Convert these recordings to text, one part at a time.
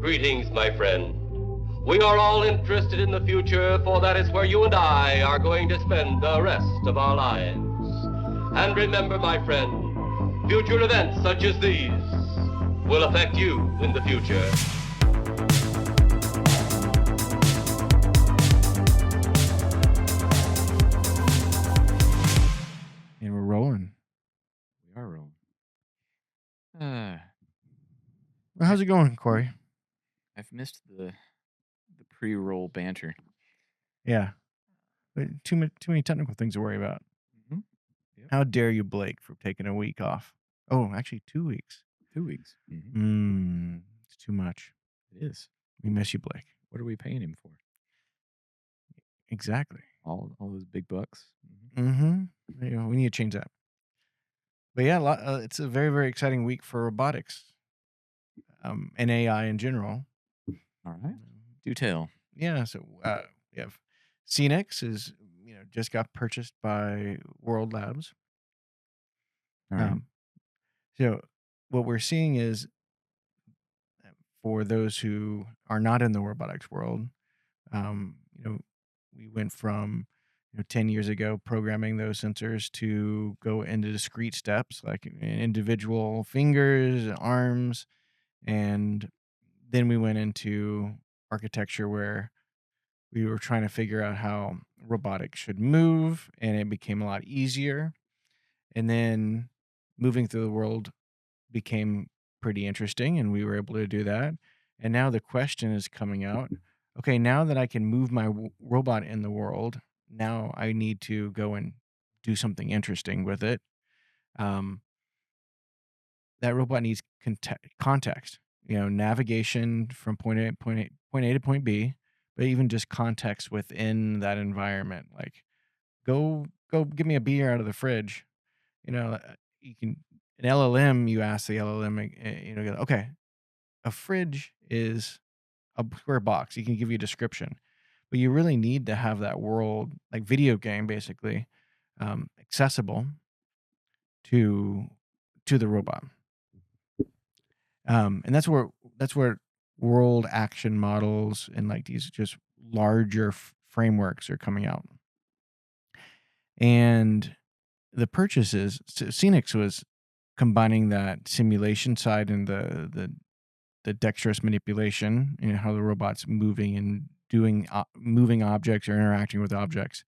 Greetings, my friend. We are all interested in the future, for that is where you and I are going to spend the rest of our lives. And remember, my friend, future events such as these will affect you in the future. And we're rolling. We are rolling. Uh, Well, how's it going, Cory? I've missed the pre-roll banter. Yeah. But too many technical things to worry about. Mm-hmm. Yep. How dare you, Blake, for taking a week off? Oh, actually 2 weeks. 2 weeks. Mm-hmm. It's too much. It is. We miss you, Blake. What are we paying him for? Exactly. All those big bucks. Mm-hmm. We need to change that. But yeah, it's a very, very exciting week for robotics and AI in general. All right. Do tell. Yeah. So we have SceniX is just got purchased by World Labs. All right. So what we're seeing is, for those who are not in the robotics world, we went from 10 years ago programming those sensors to go into discrete steps like individual fingers, arms, and then we went into architecture where we were trying to figure out how robotics should move, and it became a lot easier. And then moving through the world became pretty interesting, and we were able to do that. And now the question is coming out, okay, now that I can move my robot in the world, now I need to go and do something interesting with it. That robot needs context, navigation from point A to point B, but even just context within that environment. Like, go give me a beer out of the fridge. You can an LLM. You ask the LLM, okay, a fridge is a square box. You can give you a description, but you really need to have that world, like video game, basically, accessible to the robot. And that's where world action models and like these just larger frameworks are coming out. And the purchases, SceniX was combining that simulation side and the dexterous manipulation, how the robot's moving and doing moving objects or interacting with objects.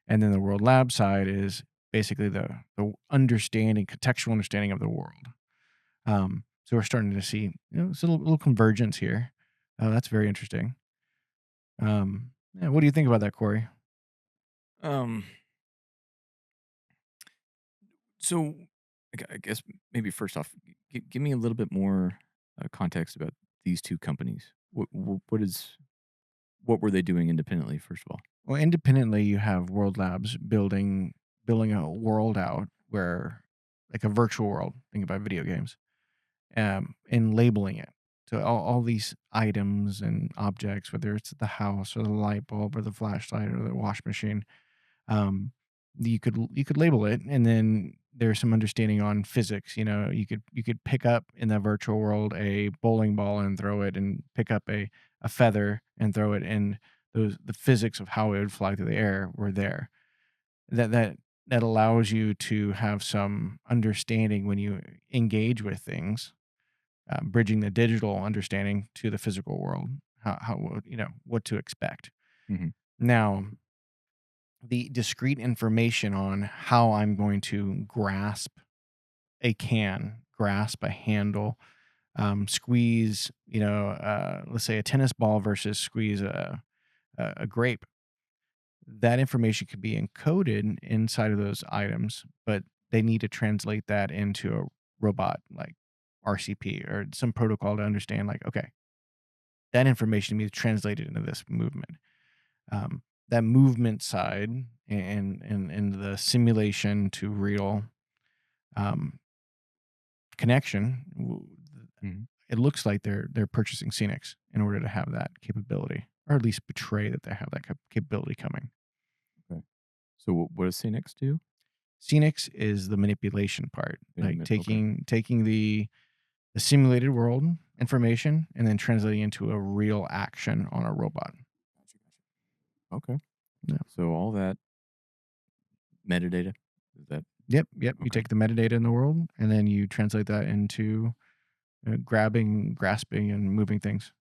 And then the World Lab side is basically the contextual understanding of the world. So we're starting to see, it's a little convergence here. That's very interesting. What do you think about that, Cory? So I guess maybe first off, give me a little bit more context about these two companies. What were they doing independently, first of all? Well, independently, you have World Labs building a world out where, like a virtual world, think about video games, and labeling it. So all these items and objects, whether it's the house or the light bulb or the flashlight or the wash machine, you could label it, and then there's some understanding on physics. You could pick up in the virtual world a bowling ball and throw it, and pick up a feather and throw it, and the physics of how it would fly through the air were there. That allows you to have some understanding when you engage with things, bridging the digital understanding to the physical world, how what to expect. Mm-hmm. Now, the discrete information on how I'm going to grasp a can, grasp a handle, squeeze, let's say a tennis ball versus squeeze a grape. That information could be encoded inside of those items, but they need to translate that into a robot like RCP or some protocol to understand, like, okay, that information needs translated into this movement. That movement side and the simulation to real connection, Mm-hmm. it looks like they're purchasing SceniX in order to have that capability, or at least betray that they have that capability coming. Okay. So what does SceniX do? SceniX is the manipulation part, like taking the simulated world information and then translating into a real action on a robot. Gotcha, gotcha. Okay. Yeah. So all that metadata, is that Yep. You okay? take the metadata in the world and then you translate that into grabbing, grasping, and moving things.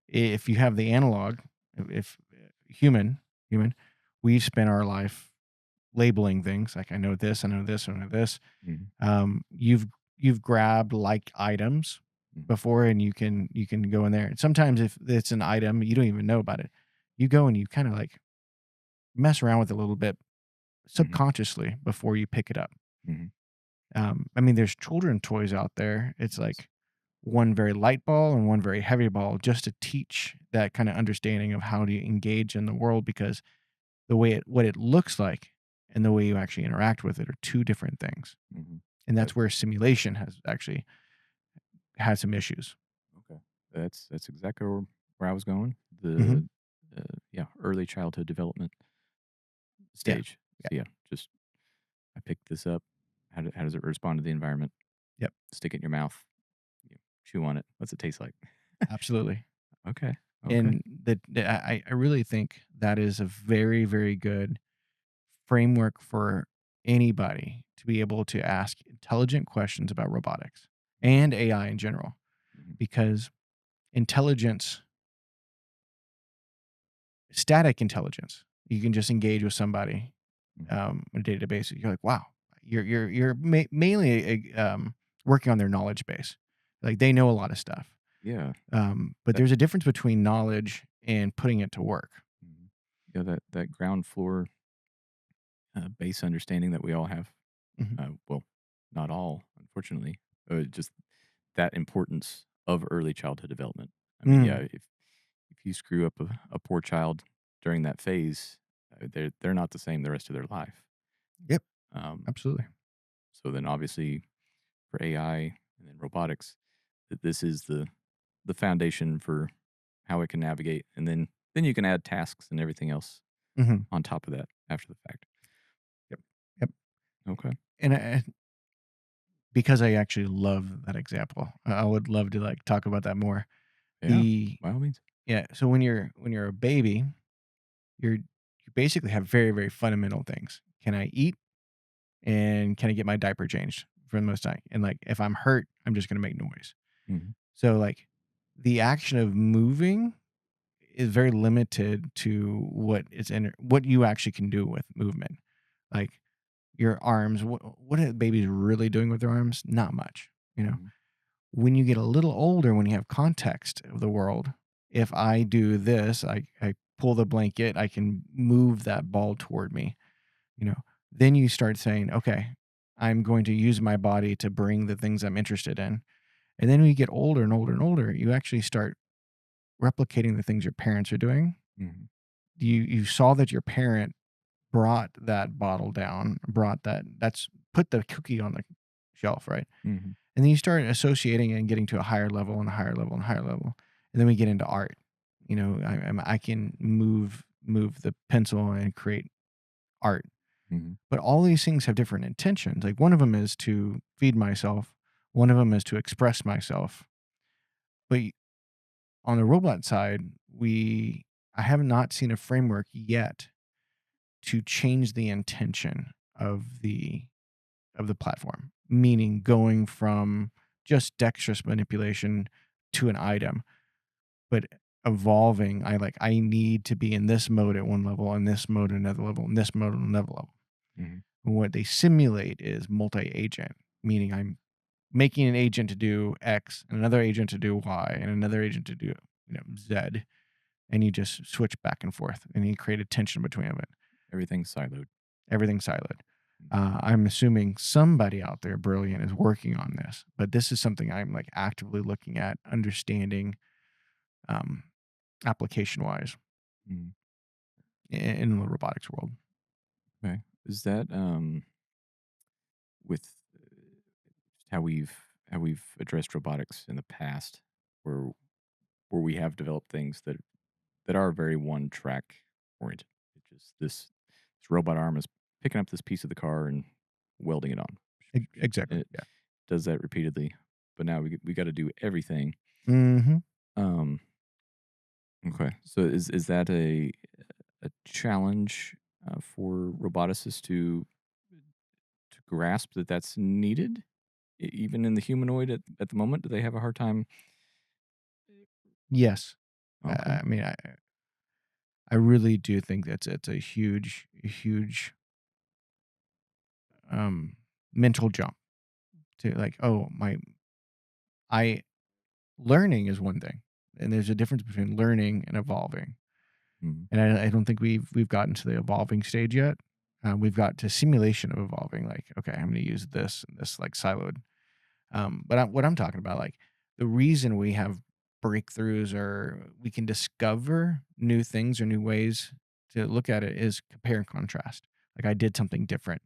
If you have the analog, if human, we spend our life labeling things like I know this, I know this, I know this. Mm-hmm. You've grabbed like items Mm-hmm. before, and you can go in there. And sometimes if it's an item you don't even know about it, you go and you kind of like mess around with it a little bit Mm-hmm. subconsciously before you pick it up. Mm-hmm. I mean, there's children toys out there. It's Yes. like one very light ball and one very heavy ball, just to teach that kind of understanding of how to engage in the world, because what it looks like and the way you actually interact with it are two different things. Mm-hmm. And That, that's where simulation has actually had some issues. okay. That's exactly where I was going. Mhm. Yeah, early childhood development Yeah. stage. Yeah. So yeah, just I picked this up. How does it respond to the environment? Yep. Stick it in your mouth. You chew on it. What's it taste like? Absolutely. Okay. Okay. And I really think that is a very, very good framework for anybody to be able to ask intelligent questions about robotics and AI in general, Mhm. because intelligence, static intelligence, you can just engage with somebody Mhm. on a day-to-day basis. You're like, wow, you're mainly working on their knowledge base. Like they know a lot of stuff. Yeah. But That there's a difference between knowledge and putting it to work. mhm. Yeah, that ground floor base understanding that we all have. Mhm. Well, not all, unfortunately. Just that importance of early childhood development. I mean, yeah, Mm. if you screw up a poor child during that phase, they're not the same the rest of their life. Yep, Um, absolutely. so then, obviously, for AI and then robotics, that this is the foundation for how it can navigate, and then you can add tasks and everything else Mhm. on top of that after the fact. Yep, yep. Okay. And because I actually love that example, I would love to, like, talk about that more. Yeah. The By all means. Yeah, so when you're a baby, you basically have very, very fundamental things. Can I eat? And can I get my diaper changed for the most time? And, like, if I'm hurt, I'm just gonna make noise. Mhm. So, like, the action of moving is very limited to what you actually can do with movement. Like, your arms, what are babies really doing with their arms? Not much, you know? Mhm. When you get a little older, when you have context of the world, if I do this, I pull the blanket, I can move that ball toward me, you know? Then you start saying, "Okay, I'm going to use my body to bring the things I'm interested in." And then when you get older and older and older, you actually start replicating the things your parents are doing. Mhm. You saw that your parent brought that bottle down, that's put the cookie on the shelf, right? Mhm. And then you start associating and getting to a higher level and a higher level and higher level. And then we get into art. You know, I can move the pencil and create art. Mhm. But all these things have different intentions. Like one of them is to feed myself, one of them is to express myself. But on the robot side, I have not seen a framework yet to change the intention of the platform, meaning going from just dexterous manipulation to an item, but evolving. I need to be in this mode at one level, and this mode at another level, and this mode at another level. Mhm. And what they simulate is multi-agent, meaning I'm making an agent to do X, and another agent to do Y, and another agent to do Z, and you just switch back and forth, and you create a tension between them. Everything's siloed. Everything's siloed. Mhm. I'm assuming somebody out there brilliant is working on this, but this is something I'm like actively looking at, understanding, um, application wise Mhm. in the robotics world. Okay. Is that with how we've addressed robotics in the past, where where we have developed things that are very one track oriented. It's just this robot arm is picking up this piece of the car and welding it on. Exactly. And it Yeah. does that repeatedly. But now we got to do everything. Mm-hmm. Um, okay. So is that a challenge for roboticists to grasp that that's needed, even in the humanoid at the moment? Do they have a hard time? Yes. Okay. I mean, I really do think that's it's a huge um mental jump to like, oh my, I learning is one thing, and there's a difference between learning and evolving. Mhm. And I don't think we've gotten to the evolving stage yet. We've got to simulation of evolving. Like, okay, I'm going to use this and this like siloed. But what I'm talking about, like the reason we have breakthroughs or we can discover new things or new ways to look at it is compare and contrast. Like I did something different.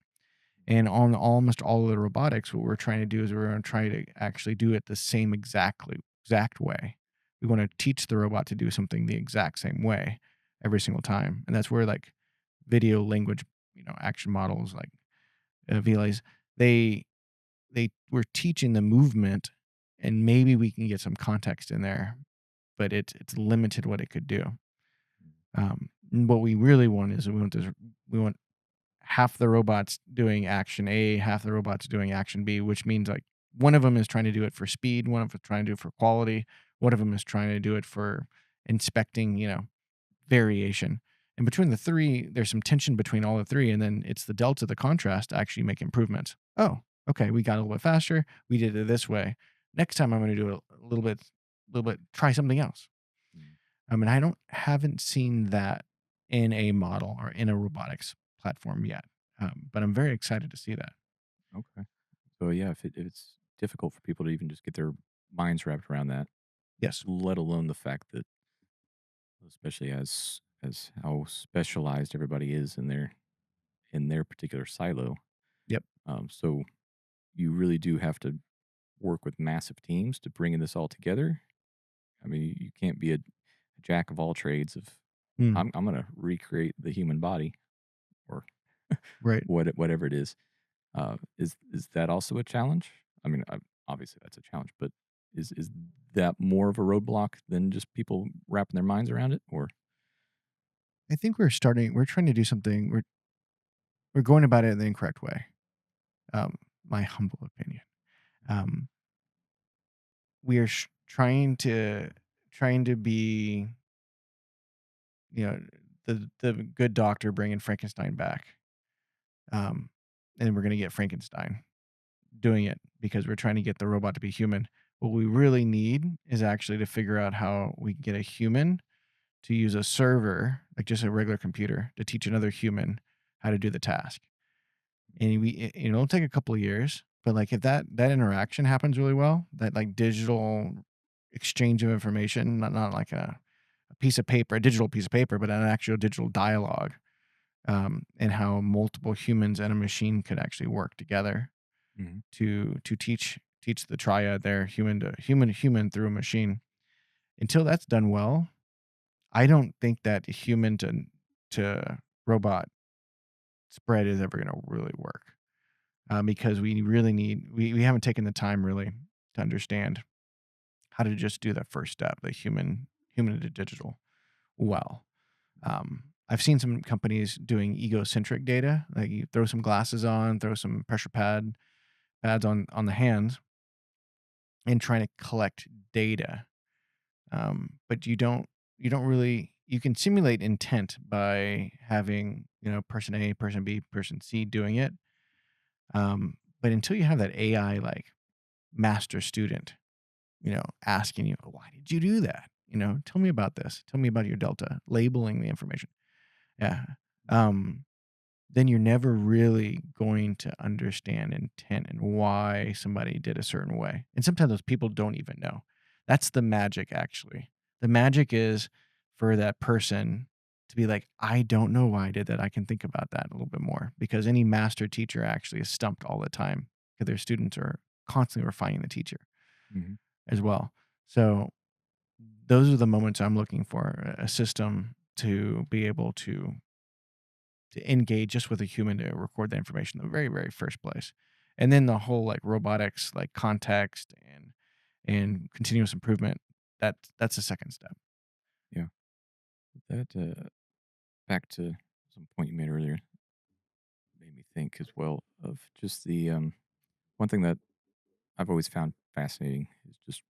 And on almost all of the robotics, what we're trying to do is we're going to try to actually do it the same exact way. We want to teach the robot to do something the exact same way every single time, and that's where like video language, action models like VLAs, they we're teaching the movement, and maybe we can get some context in there, but it's limited what it could do. And what we really want is we want half the robots doing action A, half the robots doing action B, which means like one of them is trying to do it for speed, one of them trying to do it for quality, one of them is trying to do it for inspecting, variation. And between the three, there's some tension between all the three, and then it's the delta, the contrast to actually make improvements. Oh, okay, we got a little bit faster. We did it this way. Next time I'm going to do it a little bit, try something else. Mm. And I haven't seen that in a model or in a robotics platform yet. But I'm very excited to see that. Okay. So yeah, if it's difficult for people to even just get their minds wrapped around that, Yes. let alone the fact that, especially as how specialized everybody is in their particular silo. Yep. So you really do have to work with massive teams to bring this all together. I mean, you can't be a jack of all trades. Of Mm, I'm going to recreate the human body or right. whatever it is. Is that also a challenge? I mean, obviously that's a challenge, but is that more of a roadblock than just people wrapping their minds around it? Or I think we're trying to do something, we're going about it in the incorrect way. My humble opinion. Um, we are trying to be, you know, the good doctor bringing Frankenstein back. Um, and we're going to get Frankenstein doing it because we're trying to get the robot to be human. What we really need is actually to figure out how we can get a human to use a server, like just a regular computer, to teach another human how to do the task. And it'll take a couple of years, but like if that interaction happens really well, that like digital exchange of information, not like a piece of paper, a digital piece of paper, but an actual digital dialogue, and how multiple humans and a machine could actually work together Mhm. to teach the triad there, human to human through a machine. Until that's done well, I don't think that human to robot spread is ever going to really work, because we really we haven't taken the time really to understand how to just do that first step, the human to digital. Well, I've seen some companies doing egocentric data, like you throw some glasses on, throw some pads on the hands, and trying to collect data. But you don't really, you can simulate intent by having, person A, person B, person C doing it. But until you have that AI like master student, asking you, why did you do that? Tell me about this. Tell me about your delta, labeling the information. Yeah. Um, then you're never really going to understand intent and why somebody did a certain way. And sometimes those people don't even know. That's the magic, actually. The magic is for that person to be like, I don't know why I did that. I can think about that a little bit more, because any master teacher actually is stumped all the time because their students are constantly refining the teacher Mhm. as well. So those are the moments I'm looking for a system to be able to engage just with a human to record the information in the very, very first place. And then the whole like robotics, like context and continuous improvement that's the second step. Yeah. That back to some point you made earlier made me think as well of just the one thing that I've always found fascinating is just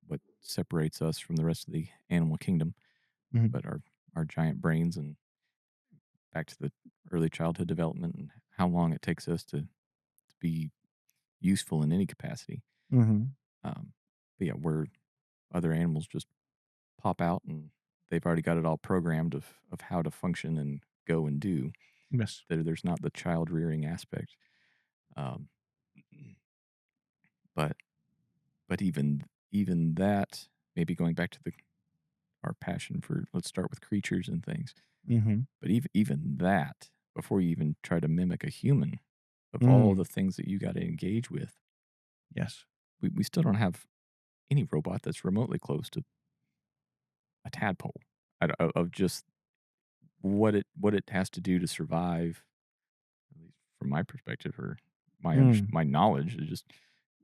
what separates us from the rest of the animal kingdom, Mhm. but our giant brains and back to the early childhood development and how long it takes us to be useful in any capacity. Mhm. Um, but yeah, where other animals just pop out and they've already got it all programmed of how to function and go and do. Yes. There's not the child rearing aspect. Um, but even that, maybe going back to the our passion for let's start with creatures and things. Mhm. But even that, before you even try to mimic a human, of all Mm. the things that you got to engage with, Yes. we still don't have any robot that's remotely close to a tadpole of just what it has to do to survive, at least from my perspective or Mm. my knowledge is just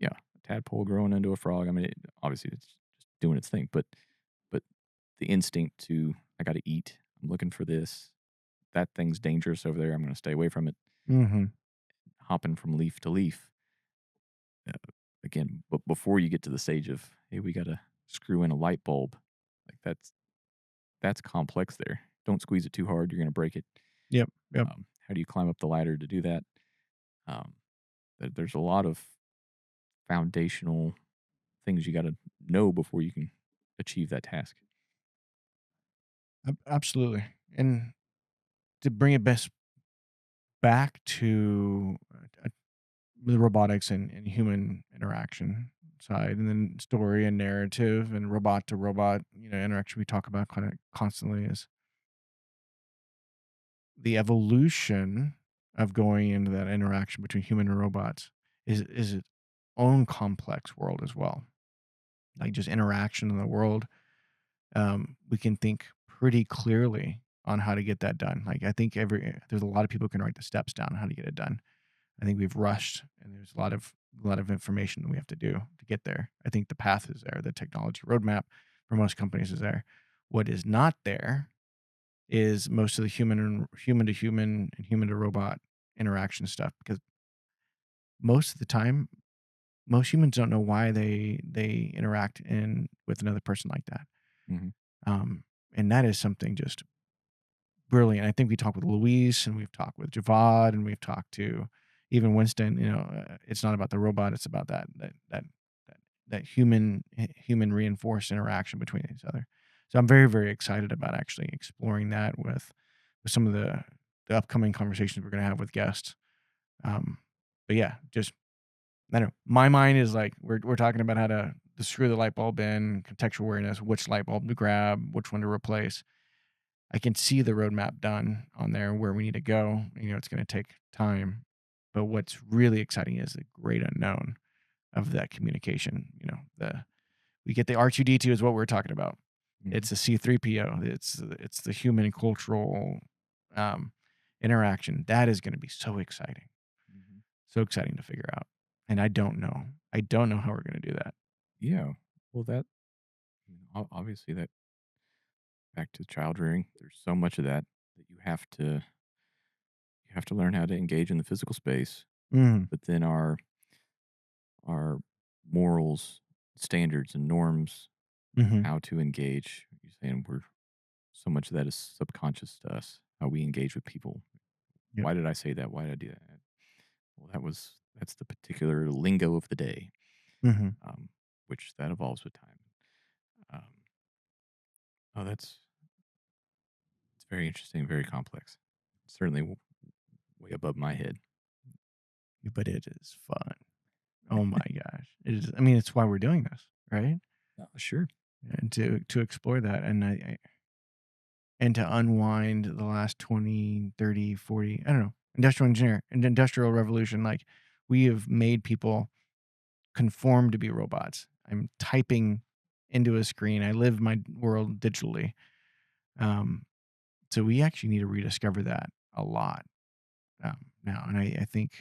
yeah, a tadpole growing into a frog. I mean, obviously it's just doing its thing, but the instinct to I got to eat. I'm looking for this. That thing's dangerous over there. I'm going to stay away from it. Mhm. Hopping from leaf to leaf. Uh, again, but before you get to the stage of hey, we got to screw in a light bulb, like that's complex. There, don't squeeze it too hard. You're going to break it. Yep. Yep. How do you climb up the ladder to do that? Um, there's a lot of foundational things you got to know before you can achieve that task. Absolutely. And to bring it best back to the robotics and human interaction side, and then story and narrative and robot to robot, interaction we talk about kind of constantly is the evolution of going into that interaction between human and robots is its own complex world as well. Like just interaction in the world, we can think pretty clearly on how to get that done. Like I think there's a lot of people who can write the steps down on how to get it done. I think we've rushed, and there's a lot of information that we have to do to get there. I think the path is there. The technology roadmap for most companies is there. What is not there is most of the human to human and human to robot interaction stuff, because most of the time, most humans don't know why they interact in with another person like that. Hmm. Um, and that is something just brilliant. I think we talked with Luis, and we've talked with Javad, and we've talked to even Winston. It's not about the robot; it's about that human reinforced interaction between each other. So I'm very very excited about actually exploring that with some of the upcoming conversations we're going to have with guests. Um, but yeah, just I don't know. My mind is like we're talking about how to screw the light bulb in, contextual awareness, which light bulb to grab, which one to replace. I can see the roadmap done on there where we need to go. It's going to take time, but what's really exciting is the great unknown of that communication. We get the R2D2 is what we're talking about. Hmm. It's a C3PO. It's the human cultural um, interaction. That is going to be so exciting, Hmm. so exciting to figure out. And I don't know. I don't know how we're going to do that. Yeah. Well, that obviously that back to child rearing. There's so much of that that you have to learn how to engage in the physical space, Mm, but then our morals, standards, and norms of hmm. how to engage. You're saying we're so much of that is subconscious to us. How we engage with people. Yep. Why did I say that? Why did I do that? Well, that's the particular lingo of the day, Hmm. um, which that evolves with time. Um, oh, that's it's very interesting, very complex. Certainly way above my head. But it is fun. Oh my gosh. It is. I mean, it's why we're doing this, right? Sure. And to explore that, and to unwind the last 20, 30, 40, I don't know, industrial revolution. Like we have made people conform to be robots. I'm typing into a screen. I live my world digitally. Um, so we actually need to rediscover that a lot now. And I think,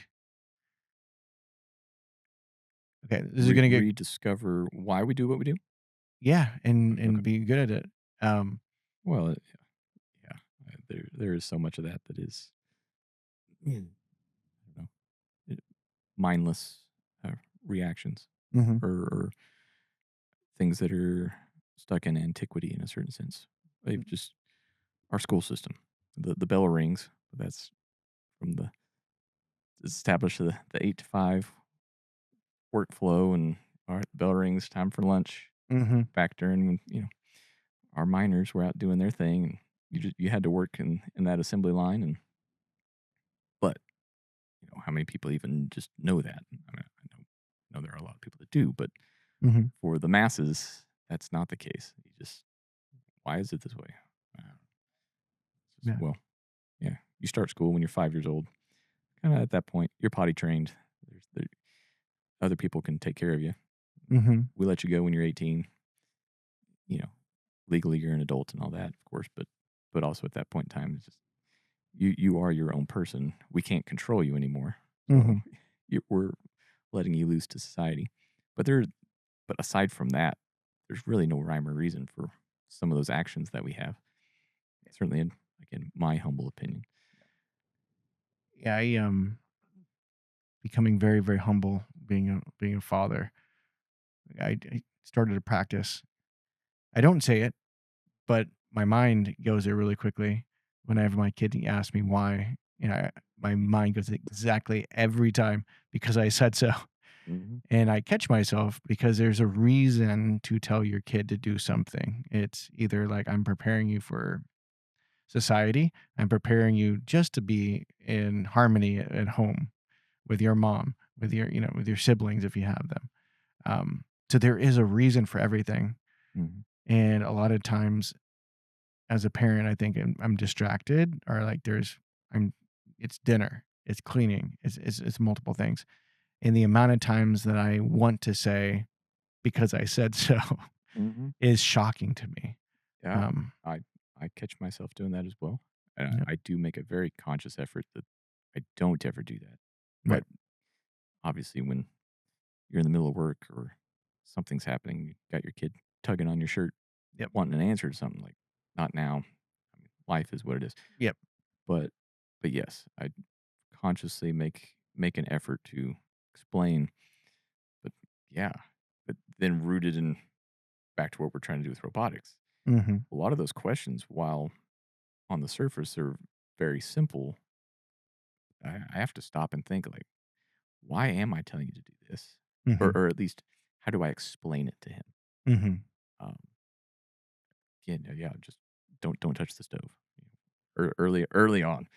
okay, this is going to get Rediscover why we do what we do. Yeah, Okay. and be good at it. Um, Well, yeah, there is so much of that that is, Mm. I don't know, it, mindless uh, reactions mhm, or things that are stuck in antiquity in a certain sense. They've mm, just our school system. The bell rings. That's from the establish the 8 to 5 workflow, and all right, the bell rings, time for lunch. mhm, Back during when our miners were out doing their thing, and you had to work in that assembly line, and but how many people even just know that? I mean, I know there are a lot of people that do, but mhm. for the masses, that's not the case. You just why is it this way? It's just, Yeah. well, yeah, you start school when you're 5 years old. Kind of at that point, you're potty trained. There, other people can take care of you. Mhm, We let you go when you're 18. You know, legally you're an adult and all that, of course, but also at that point in time, it's just you are your own person. We can't control you anymore. So mhm. we're letting you loose to society. But there, but aside from that, there's really no rhyme or reason for some of those actions that we have. Certainly, in my humble opinion. Yeah, becoming very, very humble being a father. I started to practice. I don't say it, but my mind goes there really quickly whenever my kid asks me why. My mind goes exactly every time because I said so. Hmm. And I catch myself because there's a reason to tell your kid to do something. It's either like I'm preparing you for society, I'm preparing you just to be in harmony at home with your mom, with with your siblings if you have them. So there is a reason for everything. Hmm. And a lot of times as a parent, I think I'm distracted or like I'm it's dinner, it's cleaning, it's multiple things. And the amount of times that I want to say because I said so Hmm. is shocking to me. Yeah, Um, I I catch myself doing that as well. yep, I do make a very conscious effort that I don't ever do that. right. But obviously, when you're in the middle of work or something's happening, you got your kid tugging on your shirt, Yep. wanting an answer to something like, not now. I mean, life is what it is. Yep. But but yes, I consciously make an effort to explain. But yeah, but then rooted in back to what we're trying to do with robotics. Mhm. A lot of those questions, while on the surface are very simple, I have to stop and think like, why am I telling you to do this? Mhm. Or at least how do I explain it to him? Mhm. Um, yeah, no, yeah, just don't touch the stove. Early on,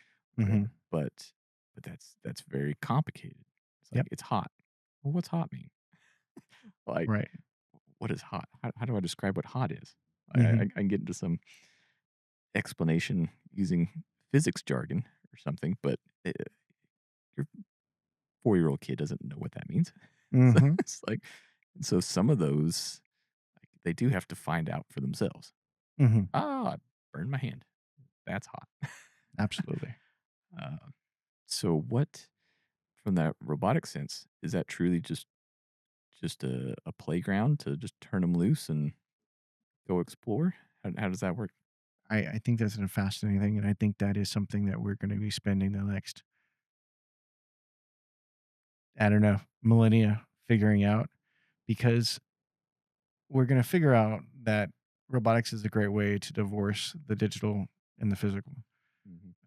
right? Mhm. But that's very complicated. It's like Yep. it's hot. Well, what's hot mean? Like, Right. what is hot? How do I describe what hot is? Mhm. I can get into some explanation using physics jargon or something, but your 4-year-old kid doesn't know what that means. So Mhm. it's like, so some of those, like, they do have to find out for themselves. Mhm. Ah, I burned my hand. That's hot. Absolutely. Uh, so what, from that robotic sense, is that truly just a playground to just turn them loose and go explore? How does that work? I think that's a fascinating thing, and I think that is something that we're gonna be spending the next, I don't know, millennia figuring out because we're gonna figure out that robotics is a great way to divorce the digital and the physical.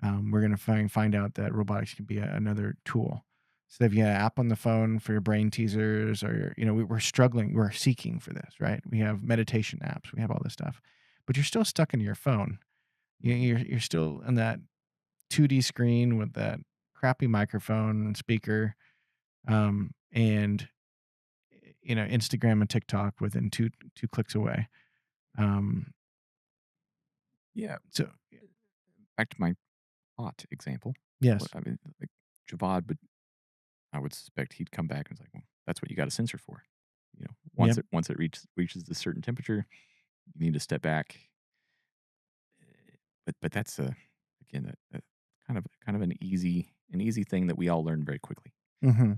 Hmm. We're gonna find out that robotics can be another tool. So if you have an app on the phone for your brain teasers or we're struggling, we're seeking for this, right? We have meditation apps, we have all this stuff, but you're still stuck in your phone. Hmm. You're still on that 2D screen with that crappy microphone and speaker, and Instagram and TikTok within two clicks away. Um, Yeah. so Back to my hot example. What yes, I mean, like Javad, but I would suspect he'd come back and it's like, well, that's what you got a sensor for. yep, Once it reaches a certain temperature, you need to step back. But that's again a kind of an easy thing that we all learn very quickly. hmm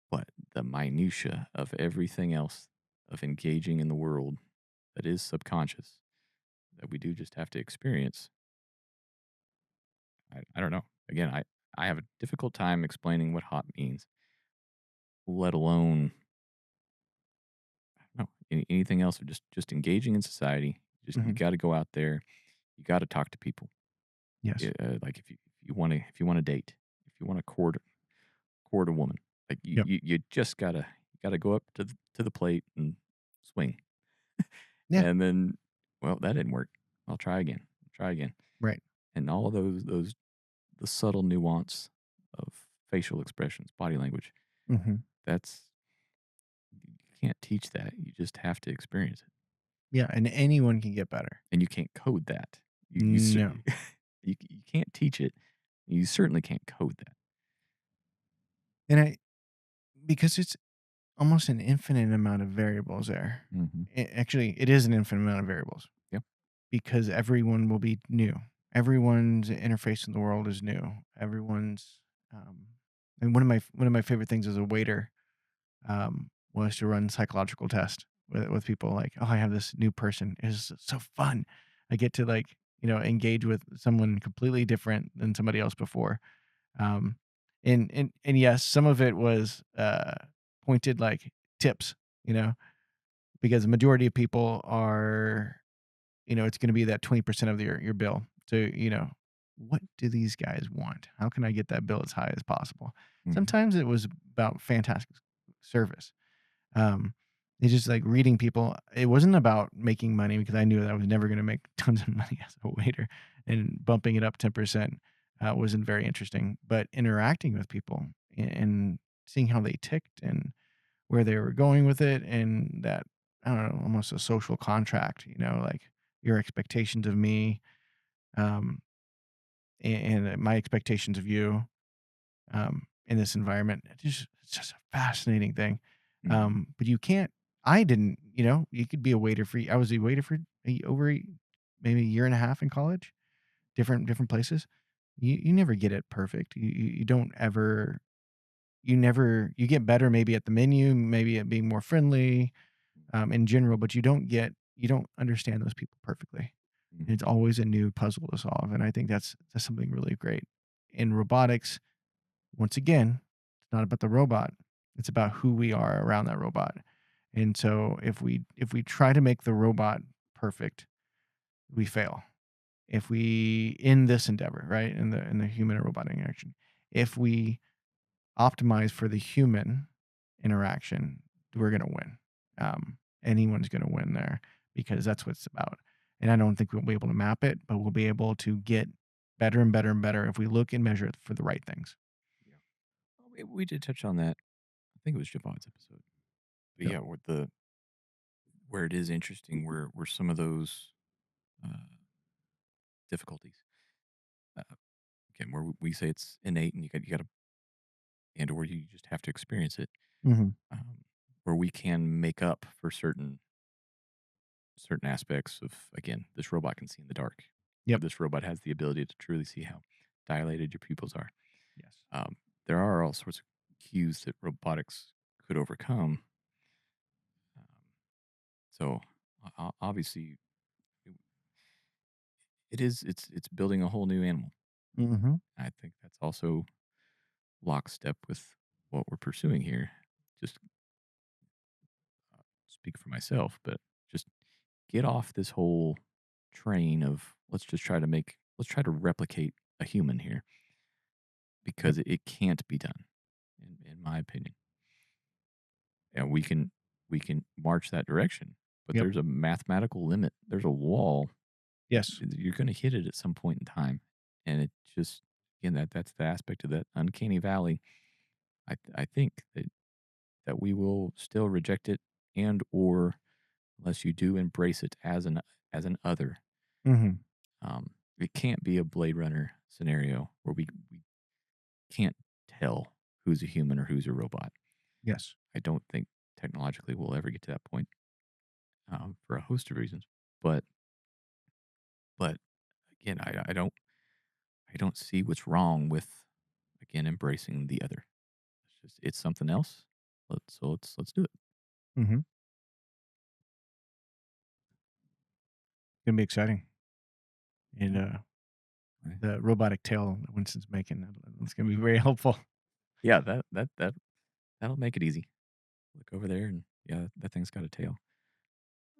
But the minutia of everything else of engaging in the world that is subconscious that we do just have to experience. I don't know. Again, I have a difficult time explaining what hot means, let alone I don't know anything else. Or just engaging in society. Just you Hmm. got to go out there. You got to talk to people. Yes. Like if you want to date, if you want to court a woman, like Yep. you just gotta go up to the plate and swing. Yeah. And then, well, that didn't work. I'll try again. Try again. Right. And all of those the subtle nuance of facial expressions, body language. Hmm. That's you can't teach that. You just have to experience it, Yeah. And anyone can get better. and you can't code that. No. You can't teach it. You certainly can't code that. And because it's almost an infinite amount of variables there. Mm-hmm. Actually, it is an infinite amount of variables Yep. because everyone will be new. Everyone's interface in the world is new. Everyone's, um, and one of my favorite things as a waiter was to run psychological tests with people. Like, oh, I have this new person. It's so fun. I get to engage with someone completely different than somebody else before. Um, and yes, some of it was pointed like tips, you know, because the majority of people are, it's going to be that 20% of your bill. So, what do these guys want? How can I get that bill as high as possible? Mm-hmm. Sometimes it was about fantastic service. Um, it's just like reading people. It wasn't about making money because I knew that I was never going to make tons of money as a waiter, and bumping it up 10% wasn't very interesting. But interacting with people and seeing how they ticked and where they were going with it, and that, I don't know, almost a social contract, like your expectations of me, um, and my expectations of you, in this environment. It's just a fascinating thing. Mm-hmm. But you can't. I didn't. You could be a waiter for. I was a waiter for maybe a year and a half in college, different places. You never get it perfect. You don't ever. You never. You get better maybe at the menu, maybe at being more friendly, in general, but you don't understand those people perfectly. And Mm-hmm. it's always a new puzzle to solve. And I think that's something really great in robotics. Once again, it's not about the robot. It's about who we are around that robot. And so if we try to make the robot perfect, we fail. If we in this endeavor, right? In the human and robot interaction, if we optimize for the human interaction, we're gonna win. Anyone's gonna win there because that's what it's about. And I don't think we'll be able to map it, but we'll be able to get better and better and better if we look and measure it for the right things. Yeah. Well, we did touch on that. I think it was Javon's episode. But Yep. yeah, where it is interesting, where some of those uh, difficulties, uh, again, where we say it's innate and you got to, and or you just have to experience it, Mhm. um, where we can make up for certain aspects of, again, this robot can see in the dark, or Yep. this robot has the ability to truly see how dilated your pupils are. Yes. There are all sorts of cues that robotics could overcome. Um, so obviously, it, it's building a whole new animal. Mhm. I think that's also lockstep with what we're pursuing here. Just speak for myself, but just get off this whole train of let's try to replicate a human here Yep. because it can't be done, in my opinion. And we can march that direction, but Yep. there's a mathematical limit. There's a wall. Yes. You're going to hit it at some point in time, and it just again that's the aspect of that uncanny valley. I think that we will still reject it and or unless you do embrace it as an other. Mhm. It can't be a Blade Runner scenario where we can't tell who's a human or who's a robot. Yes. I don't think technologically we'll ever get to that point for a host of reasons. But but again, I don't see what's wrong with again embracing the other. It's something else. Let's do it. Mhm. gonna be exciting. And Yeah. Right. the robotic tail that Winston's making, that's gonna be very helpful. Yeah, that'll make it easy. Look over there, and yeah, that thing's got a tail.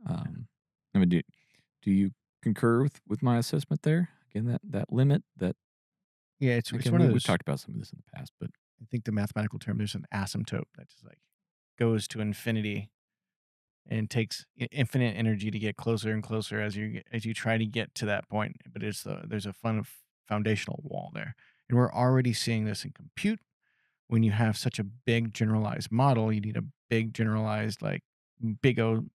Um, I mean, do you concur with my assessment there? Again, that limit that Yeah, it's again one of we've those. talked about some of this in the past, but I think the mathematical term, there's an asymptote that just like goes to infinity and takes infinite energy to get closer and closer as you try to get to that point. But there's a foundational wall there, and we're already seeing this in compute. When you have such a big generalized model, you need a big generalized like big old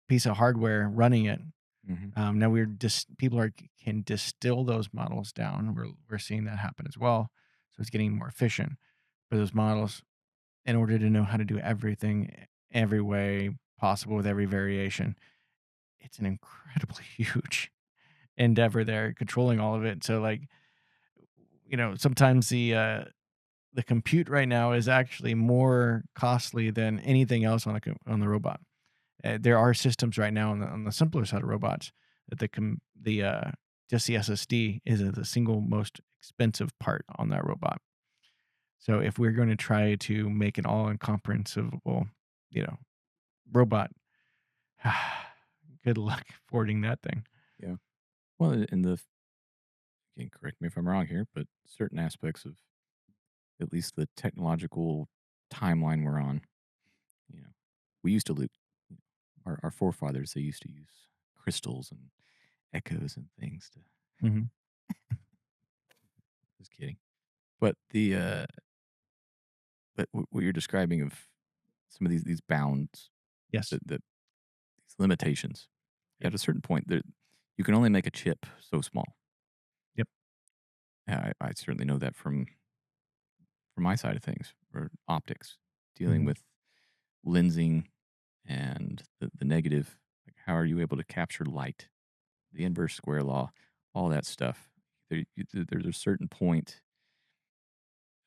piece of hardware running it. mhm, Now we're just people are can distill those models down. We're seeing that happen as well. So it's getting more efficient for those models in order to know how to do everything every way possible with every variation. It's an incredibly huge endeavor there, controlling all of it. So like, sometimes the compute right now is actually more costly than anything else on the robot. There are systems right now on the simpler side of robots that just the SSD is the single most expensive part on that robot. So if we're going to try to make an all incomprehensible, you know, robot, good luck affording that thing. yeah. Well, in the again, correct me if I'm wrong here, but certain aspects of at least the technological timeline we're on, you know, we used to loop our forefathers. They used to use crystals and echoes and things to. Hmm. Just kidding. But what you're describing of some of these bounds, Yes. that these limitations, Yep. at a certain point, there you can only make a chip so small. Yep. I certainly know that from my side of things, or optics, dealing Hmm. with lensing and the negative. Like, how are you able to capture light? The inverse square law, all that stuff. There's a certain point,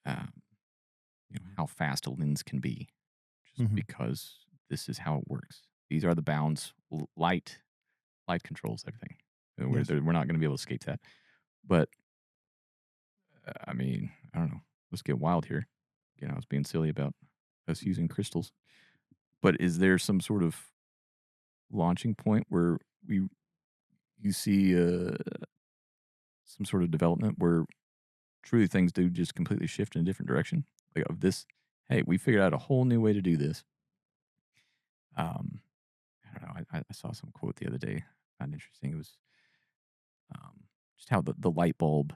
um, how fast a lens can be, just Hmm. because this is how it works. These are the bounds. Light controls everything. Yes. We're not going to be able to escape that. But I mean, I don't know. Let's get wild here. I was being silly about us using crystals. But is there some sort of launching point where we you see some sort of development where truly things do just completely shift in a different direction? Like of this, hey, we figured out a whole new way to do this. Um, I don't know. I saw some quote the other day. I found interesting. It was just how the light bulb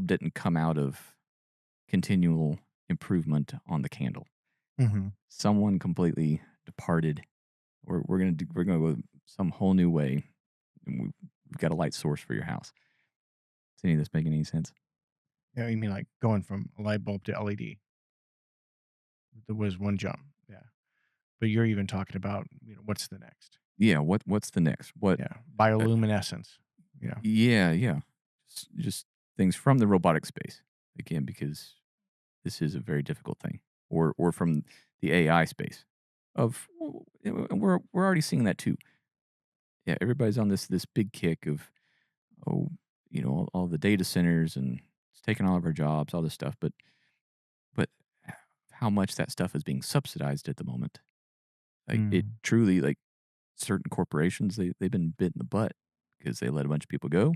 didn't come out of continual improvement on the candle. Hmm. Someone completely departed. We're gonna go some whole new way, and we've got a light source for your house. Is any of this making any sense? Yeah, you mean like going from a light bulb to LED? There was one jump. Yeah. But you're even talking about, what's the next? Yeah. What's the next? What? Yeah. Uh, Bioluminescence. Yeah. yeah, yeah. Just things from the robotic space again, because this is a very difficult thing, or from the AI space. We're already seeing that too. Yeah, everybody's on this big kick of, oh, all the data centers, and it's taking all of our jobs, all this stuff. But how much that stuff is being subsidized at the moment? Like, it Mm. truly, like, certain corporations, they've been bit in the butt because they let a bunch of people go,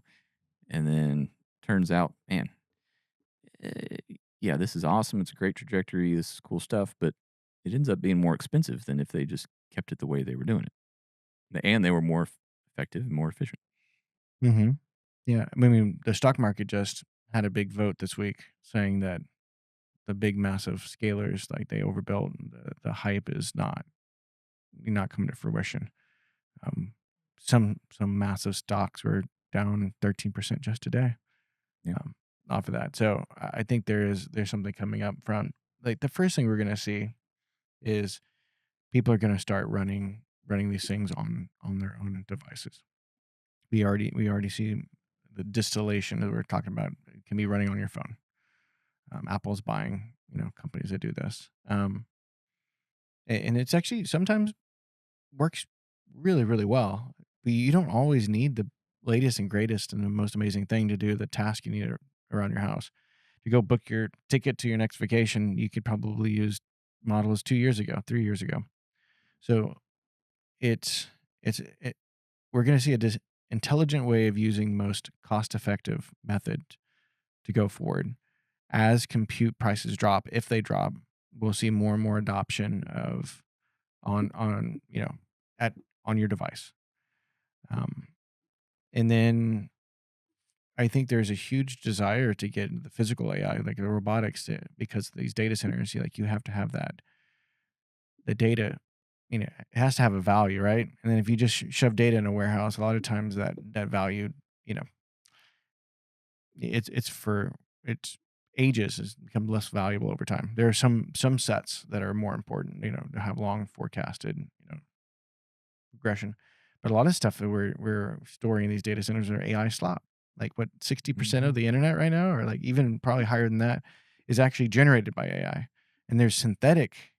and then turns out, man, eh, yeah, this is awesome. It's a great trajectory. This is cool stuff, but it ends up being more expensive than if they just kept it the way they were doing it, and they were more effective and more efficient. Mhm. Yeah, I mean, the stock market just had a big vote this week saying that the big massive scalers, like, they overbuilt and the hype is not coming to fruition. Um, some massive stocks were down 13% just today, Yeah. um, off of that. So I think there's something coming up front. Like, the first thing we're gonna see is people are gonna start running these things on their own devices. We already see the distillation that we're talking about can be running on your phone. Apple's buying, companies that do this, and it's actually sometimes works really, really well. but you don't always need the latest and greatest and the most amazing thing to do the task you need around your house. To go book your ticket to your next vacation, you could probably use models 2 years ago, 3 years ago. So it's it we're gonna see a intelligent way of using most cost-effective method to go forward. As compute prices drop, if they drop, we'll see more and more adoption of on, at on your device. Um, and then I think there's a huge desire to get into the physical AI, like the robotics, because these data centers, you have to have the data, it has to have a value, right? And then if you just shove data in a warehouse, a lot of times that value, you know, it's for it's ages has become less valuable over time. There are some sets that are more important, to have long forecasted, regression. But a lot of stuff that we're storing in these data centers are AI slop. Like what 60% Hmm. of the internet right now, or like even probably higher than that, is actually generated by AI. And there's synthetic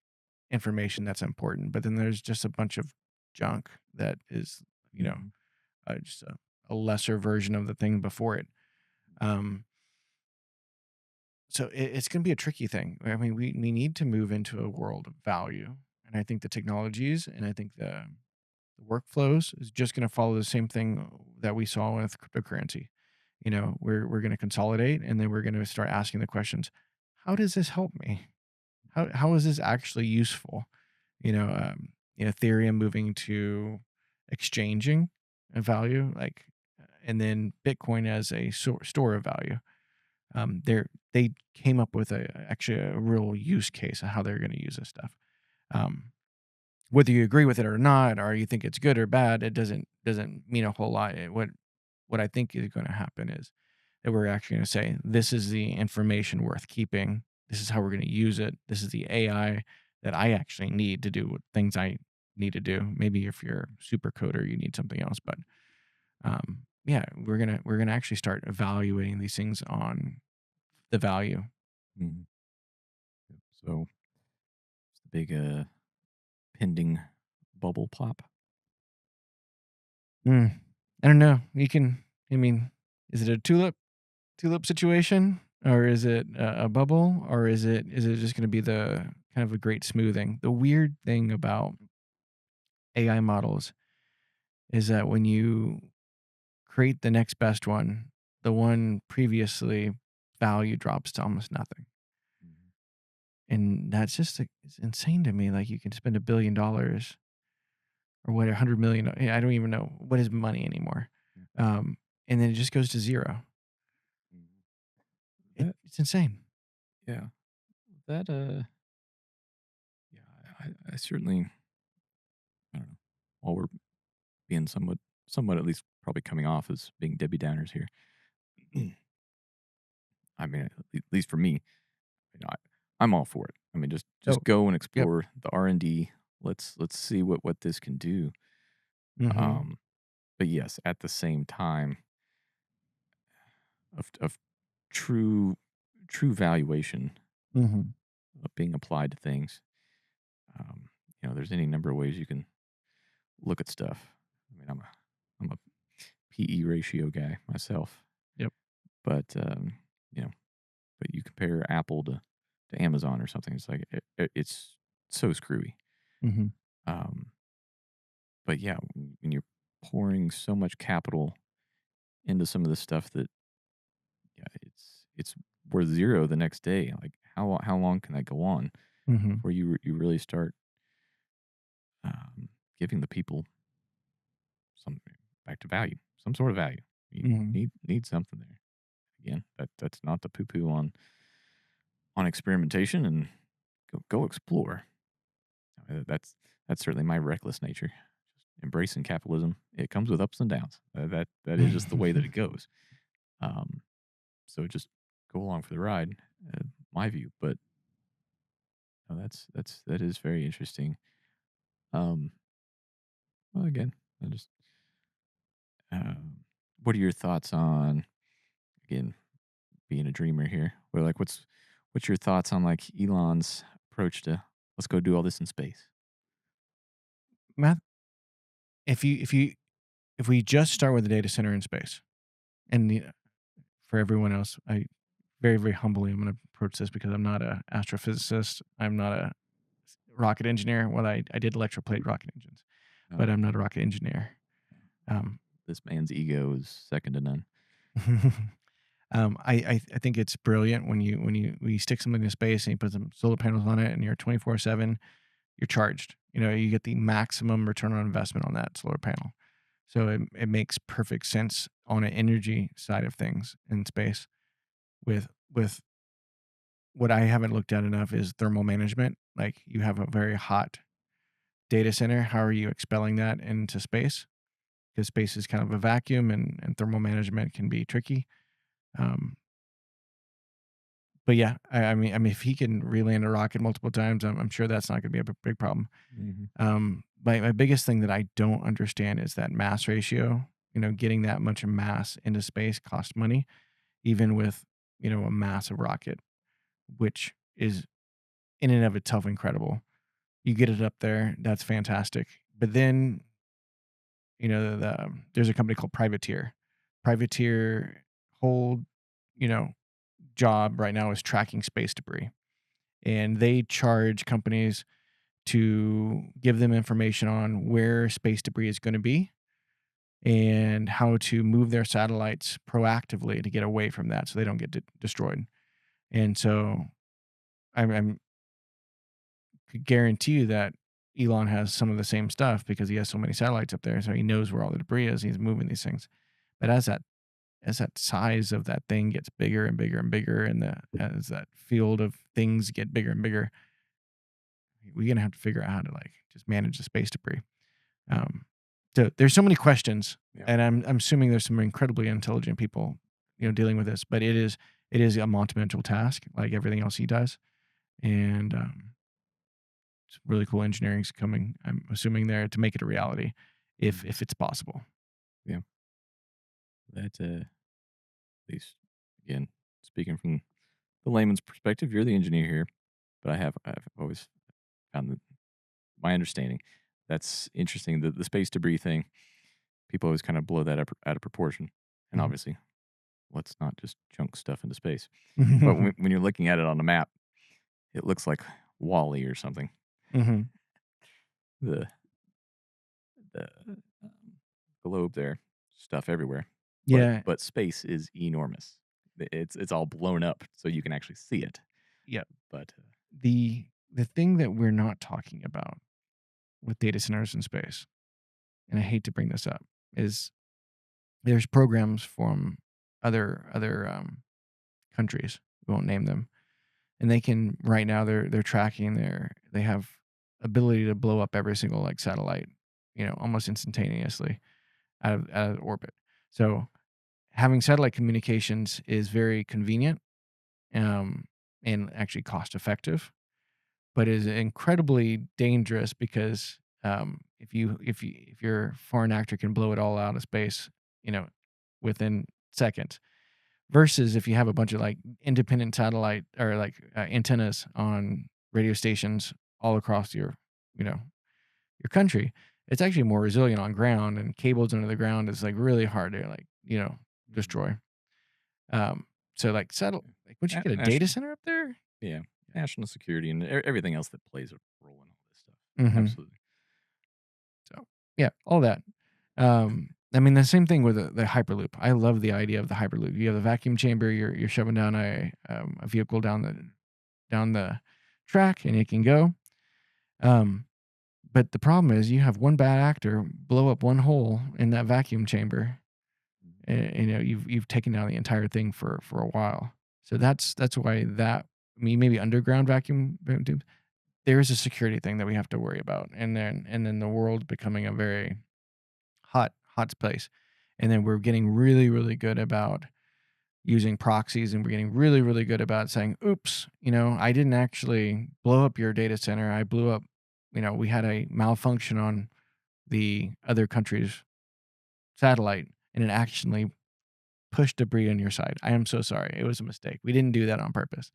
information that's important, but then there's just a bunch of junk that is, you know, Hmm. just a lesser version of the thing before it. Um, so it's going to be a tricky thing. I mean, we need to move into a world of value, and I think the technologies and I think the workflows is just going to follow the same thing that we saw with cryptocurrency. We're going to consolidate, and then we're going to start asking the questions: how does this help me? How is this actually useful? Ethereum moving to exchanging a value, and then Bitcoin as a store of value. They came up with actually a real use case of how they're going to use this stuff. Um, Whether you agree with it or not, or you think it's good or bad, it doesn't mean a whole lot. What I think is going to happen is that we're actually going to say this is the information worth keeping. This is how we're going to use it. This is the AI that I actually need to do what things I need to do. Maybe if you're a super coder, you need something else, but yeah, we're gonna actually start evaluating these things on the value. Hmm. So it's the big pending bubble pop. Mm, I don't know. I mean, is it a tulip situation, or is it a bubble, or is it just going to be the kind of a great smoothing? The weird thing about AI models is that when you create the next best one, the one previously value drops to almost nothing, Mhm. and that's just it's insane to me. Like you can spend $1 billion or what, 100 million. I don't even know what is money anymore, Yeah. and then it just goes to zero. Mhm. That It's insane. yeah. That yeah, I certainly I don't know. While we're being somewhat at least probably coming off as being Debbie Downers here. I mean, at least for me, I'm all for it. I mean, Oh, just go and yep. explore the R&D. Let's see what this can do. Mhm. Um, but yes, at the same time, of true valuation Mhm. of being applied to things. Um, there's any number of ways you can look at stuff. I mean, I'm a PE ratio guy myself, Yep. but you know, but you compare Apple to Amazon or something, it's like it's so screwy. Mhm. Um, but yeah, when you're pouring so much capital into some of the stuff that yeah, it's worth zero the next day. Like how long can that go on Mhm. before you really start giving the people some back to value, some sort of value. You Mhm. need something there. Again, that's not the poo poo on experimentation and go explore. That's certainly my reckless nature. Just embracing capitalism. It comes with ups and downs. That is just the way that it goes. Um, so just go along for the ride. My view, but no, that is very interesting. Um, well, again, I just what are your thoughts on again being a dreamer here? Or like, what's your thoughts on like Elon's approach to let's go do all this in space? Math if if we just start with the data center in space, and for everyone else, I very, very humbly, I'm going to approach this because I'm not a astrophysicist. I'm not a rocket engineer. Well, I did electroplate rocket engines, but Oh, I'm not a rocket engineer. Um, this man's ego is second to none. I think it's brilliant when you stick something in space and you put some solar panels on it and you're 24/7, you're charged. You get the maximum return on investment on that solar panel. So it makes perfect sense on an energy side of things in space. With what I haven't looked at enough is thermal management. Like you have a very hot data center. How are you expelling that into space? Because space is kind of a vacuum and thermal management can be tricky. Um, but yeah, I mean, if he can reland a rocket multiple times, I'm sure that's not going to be a big problem. Mm-hmm. My biggest thing that I don't understand is that mass ratio. Getting that much mass into space costs money, even with a massive rocket, which is in and of itself incredible. You get it up there, that's fantastic. But then there's a company called Privateer. Privateer whole you know job right now is tracking space debris, and they charge companies to give them information on where space debris is going to be and how to move their satellites proactively to get away from that so they don't get destroyed. And so I'm could guarantee you that Elon has some of the same stuff because he has so many satellites up there, so he knows where all the debris is. He's moving these things. But as that size of that thing gets bigger and bigger and bigger, and as that field of things get bigger and bigger, we're gonna have to figure out how to like just manage the space debris. Um, so there's so many questions, Yeah. and I'm assuming there's some incredibly intelligent people, dealing with this. But it is a monumental task, like everything else he does, and it's really cool engineering's coming. I'm assuming there to make it a reality, if it's possible. Yeah. That at least again, speaking from the layman's perspective, you're the engineer here, but I've always found that my understanding that's interesting. The space debris thing, people always kind of blow that up out of proportion, and Mhm. obviously, let's not just chunk stuff into space. But when you're looking at it on the map, it looks like Wally or something. Mhm. The the globe there, stuff everywhere. Yeah. But space is enormous. It's all blown up, so you can actually see it. Yeah. But The thing that we're not talking about with data centers in space, and I hate to bring this up, is there's programs from other countries. We won't name them, and they can right now they're tracking they have ability to blow up every single like satellite, almost instantaneously out of orbit. So having satellite communications is very convenient, um, and actually cost effective, but is incredibly dangerous because if your foreign actor can blow it all out of space, you know, within seconds, versus if you have a bunch of like independent satellite or like antennas on radio stations all across your country, it's actually more resilient on ground, and cables under the ground is like really hard to destroy. So like like once you get a data national, center up there. yeah, national security and everything else that plays a role in all this stuff. Mhm. Absolutely. So yeah, all that. I mean, the same thing with the Hyperloop. I love the idea of the Hyperloop. You have the vacuum chamber. You're shoving down a vehicle down the track, and it can go. Um, but the problem is, you have one bad actor blow up one hole in that vacuum chamber, and you've taken down the entire thing for a while. So that's why maybe underground vacuum tubes. There is a security thing that we have to worry about, and then the world becoming a very hot place. And then we're getting really, really good about using proxies, and we're getting really, really good about saying, oops, I didn't actually blow up your data center. I blew up, we had a malfunction on the other country's satellite, and it actually pushed debris on your side. I am so sorry. It was a mistake. We didn't do that on purpose.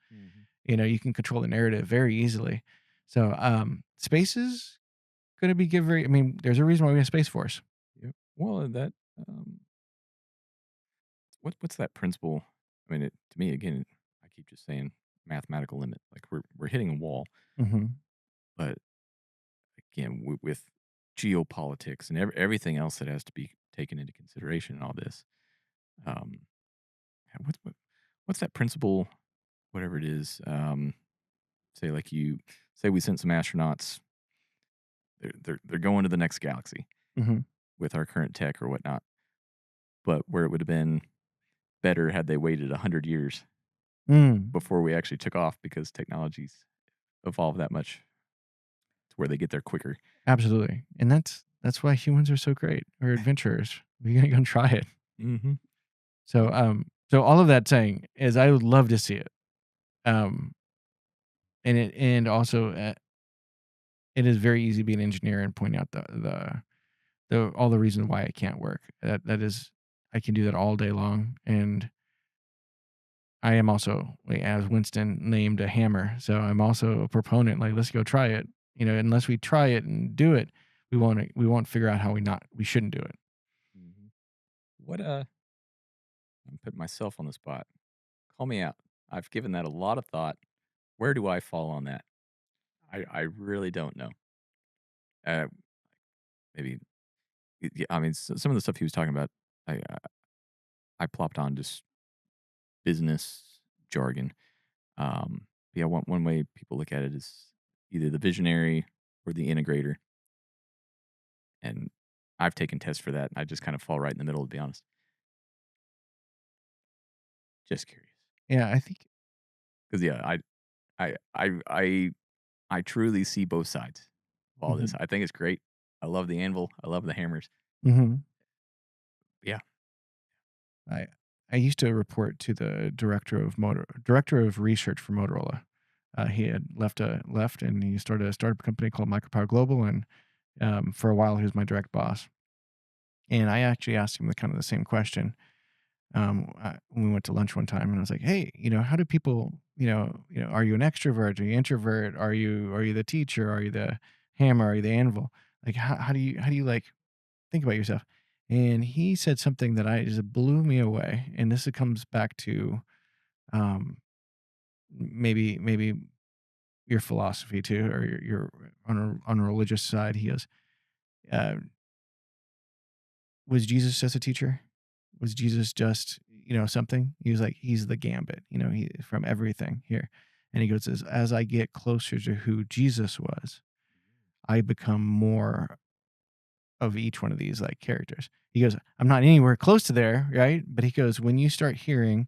You can control the narrative very easily. So space is going to be very, I mean, there's a reason why we have Space Force. Yep. Well, that um, what's that principle? I mean, to me again, I keep just saying mathematical limit. Like we're hitting a wall, Mhm. but again, with geopolitics and everything else that has to be taken into consideration in all this, um, what's that principle? Whatever it is, say like you say we sent some astronauts, they're going to the next galaxy Mhm. with our current tech or whatnot, but where it would have been better had they waited 100 years Mm. before we actually took off because technology's evolved that much to where they get there quicker. Absolutely. And that's why humans are so great. We're adventurers. We gotta go and try it. Mm-hmm. So, so all of that saying is I would love to see it. Um, and also, it is very easy to be an engineer and point out the all the reasons why it can't work. That is I can do that all day long, and I am also, like, as Winston named, a hammer, so I'm also a proponent, like, "Let's go try it." Unless we try it and do it, we won't figure out how we shouldn't do it. Mm-hmm. What I'm putting myself on the spot. Call me out. I've given that a lot of thought. Where do I fall on that? I really don't know. Uh, maybe yeah, I mean some of the stuff he was talking about, I plopped on just business jargon. Yeah, one way people look at it is either the visionary or the integrator, and I've taken tests for that. I just kind of fall right in the middle, to be honest. Just curious, Yeah, I think. because yeah, I, I, I, I truly see both sides of all this. Mhm. I think it's great. I love the anvil. I love the hammers. Mhm. Yeah. I I used to report to the director of research for Motorola. He had left, and he started a startup company called Micropower Global, and, for a while, he was my direct boss. And I actually asked him the same question, when we went to lunch one time, and I was like, "Hey, how do people, are you an extrovert? Are you introvert? Are you the teacher? Are you the hammer? Are you the anvil? Like, how do you like think about yourself?" And he said something that I just blew me away. And this comes back to, maybe your philosophy too, or your on a religious side. He goes, uh, "Was Jesus just a teacher? Was Jesus just, something?" He was like, "He's the gambit, he from everything here." And he goes, "As I get closer to who Jesus was, I become more of each one of these, like, characters." He goes, "I'm not anywhere close to there, right?" But he goes, "When you start hearing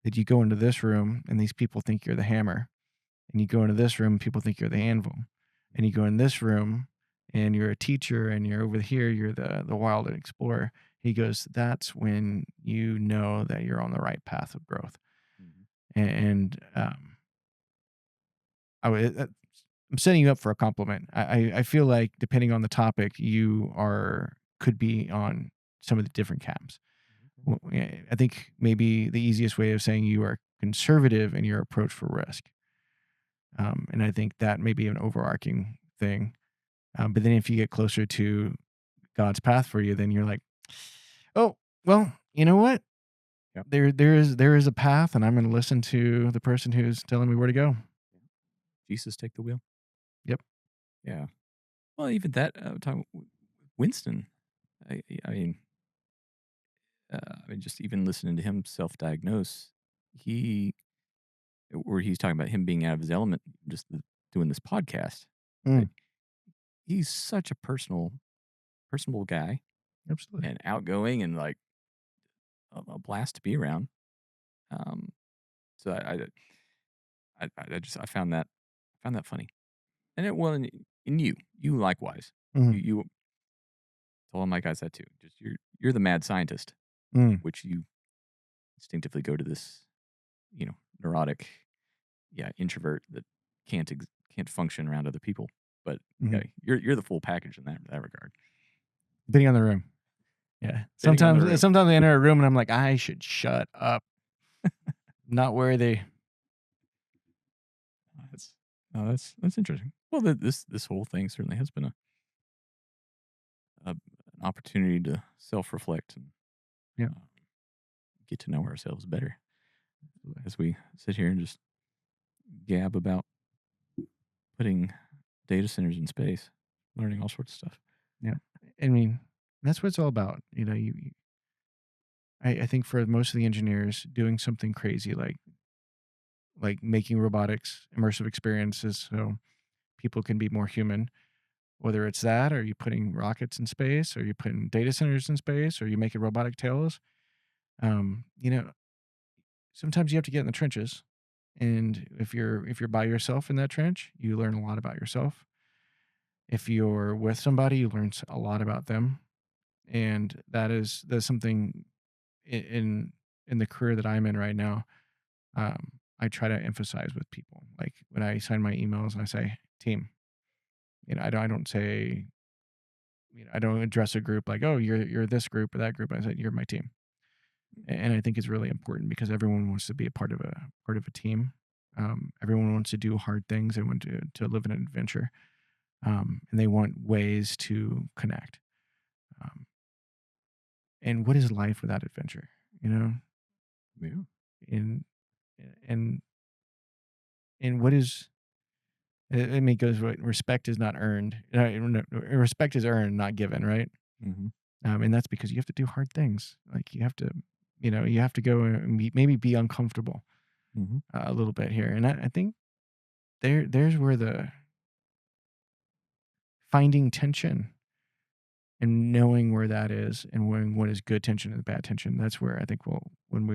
that you go into this room and these people think you're the hammer, and you go into this room, people think you're the anvil, and you go in this room and you're a teacher and you're over here, you're the wild explorer." He goes, "That's when you know that you're on the right path of growth." Mhm. And I'm setting you up for a compliment. I feel like depending on the topic, you could be on some of the different camps. Yeah, I think maybe the easiest way of saying you are conservative in your approach for risk. And I think that may be an overarching thing. But then if you get closer to God's path for you, then you're like, "Oh, well, you know what? Yep. There is a path, and I'm going to listen to the person who's telling me where to go." Jesus take the wheel. Yep. Yeah. Well, even that time, Winston. I mean, just even listening to him self-diagnose, he where he's talking about him being out of his element, just doing this podcast. Mm, But he's such a personable guy absolutely. and outgoing and like a blast to be around. Um, so I found that funny, and it well, in you likewise. Mhm, You told all my guys that too. Just you're the mad scientist, mm, which you instinctively go to this, neurotic, yeah, introvert that can't function around other people. But yeah, mhm. you're the full package in that regard. Depending on the room. Yeah. Depending on the Sometimes room. sometimes I enter a room and I'm like, "I should shut up. Not worthy." That's that's interesting. Well, this whole thing certainly has been an opportunity to self-reflect and Yeah. uh, get to know ourselves better Absolutely. as we sit here and just gab about putting data centers in space, learning all sorts of stuff. Yeah. I mean, that's what it's all about. I think for most of the engineers, doing something crazy like making robotics immersive experiences so people can be more human. Whether it's that, or you putting rockets in space, or you putting data centers in space, or you making robotic tails. Um, you know, Sometimes you have to get in the trenches, and if you're by yourself in that trench, you learn a lot about yourself. If you're with somebody, you learn a lot about them, and that's something in the career that I'm in right now. I try to emphasize with people. Like when I sign my emails, I say team. I don't say, I don't address a group like, oh, you're this group or that group. I said you're my team, and I think it's really important because everyone wants to be a part of a team. Everyone wants to do hard things. They want to live an adventure, and they want ways to connect. Um, and what is life without adventure? You know, Yeah. and and and what is I mean, it goes right. Respect is not earned. No, respect is earned, not given, right? Mm-hmm. And that's because you have to do hard things. Like you have to go and maybe be uncomfortable Mm-hmm. a little bit here. And I think there's where the finding tension and knowing where that is and when what is good tension and bad tension. That's where I think when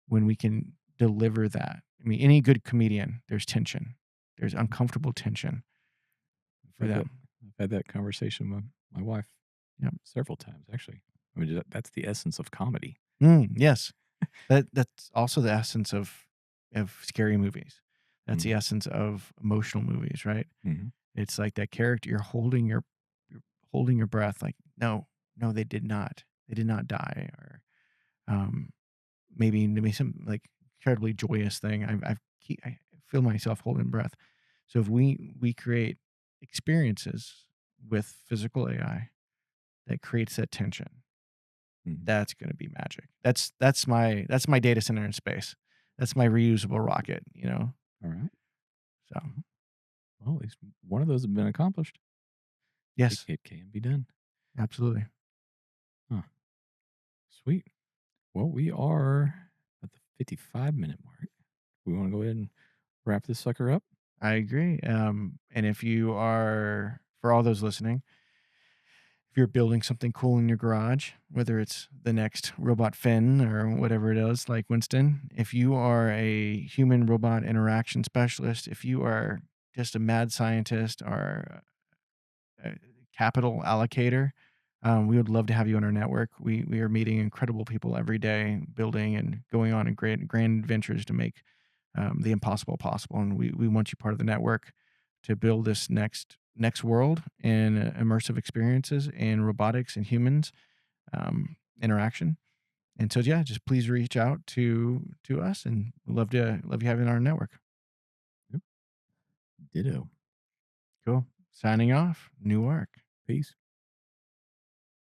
we can deliver that. I mean, any good comedian, there's tension. There's uncomfortable tension I've for had that. them. I've had that conversation with my wife Yep. several times, actually. I mean, that's the essence of comedy. Yes. That's also the essence of scary movies. That's the Mm-hmm. essence of emotional movies, right? Mm-hmm. It's like that character you're holding your breath like, "No, no, they did not. They did not die," or, maybe some, like, incredibly joyous thing. I feel myself holding breath. So if we create experiences with physical AI that creates that tension, Mm-hmm. that's gonna be magic. That's my data center in space. That's my reusable rocket, you know? All right. So, Well, at least one of those have been accomplished. It, yes, it can be done. absolutely. Huh. Sweet. Well, we are at the 55-minute mark. We want to go ahead and wrap this sucker up. I agree. And if you are for all those listening, if you're building something cool in your garage, whether it's the next robot Finn or whatever it is, like Winston, if you are a human robot interaction specialist, if you are just a mad scientist or a capital allocator, we would love to have you on our network. We are meeting incredible people every day, building and going on in great grand adventures to make the impossible possible. And we want you part of the network to build this next world in immersive experiences and robotics and humans interaction. And so yeah, just please reach out to us, and we'd love you having our network. Yep. Ditto. Cool. Signing off. New Arc. Peace.